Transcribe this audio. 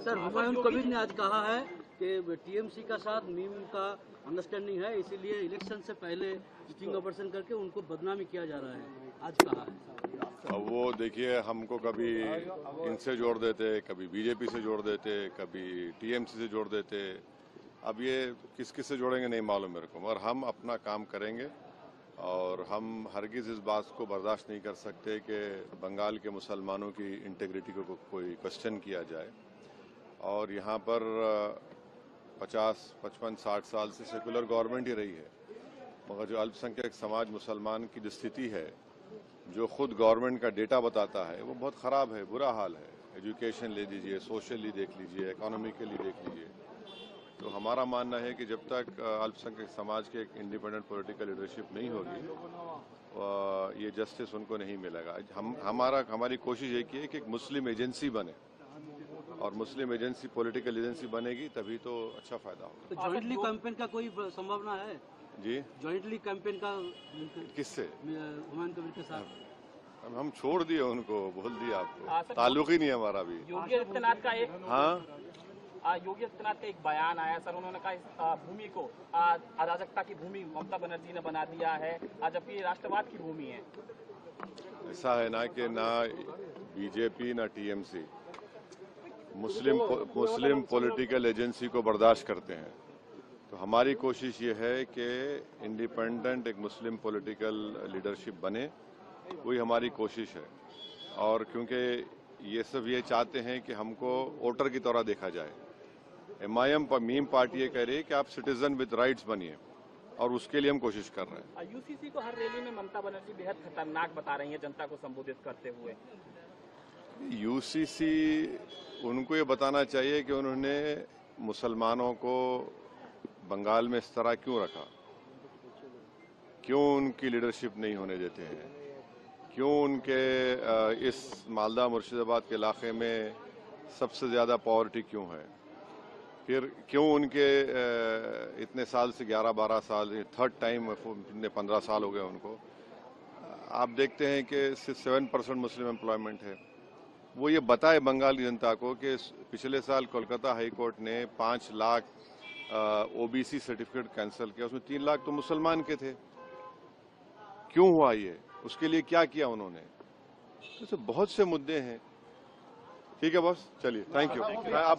Sir, Humayun Kabir ने आज कहा है कि टीएमसी का साथ मीम का अंडरस्टैंडिंग है, इसीलिए इलेक्शन से पहले स्टिंग ऑपरेशन करके उनको बदनामी किया जा रहा है, आज कहा है। अब वो देखिए, हमको कभी इनसे जोड़ देते, कभी बीजेपी से जोड़ देते, कभी टीएमसी से जोड़ देते। अब ये किस किस से जोड़ेंगे नहीं मालूम मेरे को, मगर हम अपना काम करेंगे और हम हरगिज़ इस बात को बर्दाश्त नहीं कर सकते कि बंगाल के मुसलमानों की इंटीग्रिटी को कोई क्वेश्चन किया जाए। और यहाँ पर 50, 55, 60 साल से सेकुलर गवर्नमेंट ही रही है, मगर जो अल्पसंख्यक समाज मुसलमान की जो स्थिति है, जो खुद गवर्नमेंट का डेटा बताता है, वो बहुत ख़राब है, बुरा हाल है। एजुकेशन ले लीजिए, सोशली देख लीजिए, इकोनॉमिकली देख लीजिए। तो हमारा मानना है कि जब तक अल्पसंख्यक समाज के एक इंडिपेंडेंट पॉलिटिकल लीडरशिप नहीं होगी, ये जस्टिस उनको नहीं मिलेगा। हमारी कोशिश एक ही है कि एक मुस्लिम एजेंसी बने, और मुस्लिम एजेंसी पॉलिटिकल एजेंसी बनेगी तभी तो अच्छा फायदा होगा। तो जॉइंटली कैंपेन का कोई संभावना है जी? जॉइंटली कैंपेन का किससे? हुमायूं कबीर के साथ। हम छोड़ दिए उनको, बोल दिया आपको, ताल्लुक ही नहीं हमारा भी। योगी आदित्यनाथ का एक योगी आदित्यनाथ का एक बयान आया सर, उन्होंने कहा इस भूमि को अराजकता की भूमि ममता बनर्जी ने बना दिया है, जबकि राष्ट्रवाद की भूमि है। ऐसा है ना कि ना बीजेपी ना टीएमसी मुस्लिम पॉलिटिकल एजेंसी को बर्दाश्त करते हैं। तो हमारी कोशिश ये है कि इंडिपेंडेंट एक मुस्लिम पॉलिटिकल लीडरशिप बने, वही हमारी कोशिश है। और क्योंकि ये सब ये चाहते हैं कि हमको वोटर की तरह देखा जाए। एमआईएम मीम पार्टी ये कह रही है कि आप सिटीजन विद राइट्स बनिए, और उसके लिए हम कोशिश कर रहे हैं। यूसीसी को हर रैली में ममता बनर्जी बेहद खतरनाक बता रही है जनता को संबोधित करते हुए। यूसीसी उनको ये बताना चाहिए कि उन्होंने मुसलमानों को बंगाल में इस तरह क्यों रखा, क्यों उनकी लीडरशिप नहीं होने देते हैं, क्यों उनके इस मालदा मुर्शिदाबाद के इलाके में सबसे ज़्यादा पॉवर्टी क्यों है, फिर क्यों उनके इतने साल से 11-12 साल, थर्ड टाइम 15 साल हो गए उनको। आप देखते हैं कि 7% मुस्लिम एम्प्लॉयमेंट है। वो ये बताए बंगाल की जनता को कि पिछले साल कोलकाता हाई कोर्ट ने 5 लाख ओबीसी सर्टिफिकेट कैंसिल किया, उसमें 3 लाख तो मुसलमान के थे। क्यों हुआ ये, उसके लिए क्या किया उन्होंने? तो बहुत से मुद्दे हैं। ठीक है बॉस, चलिए, थैंक यू।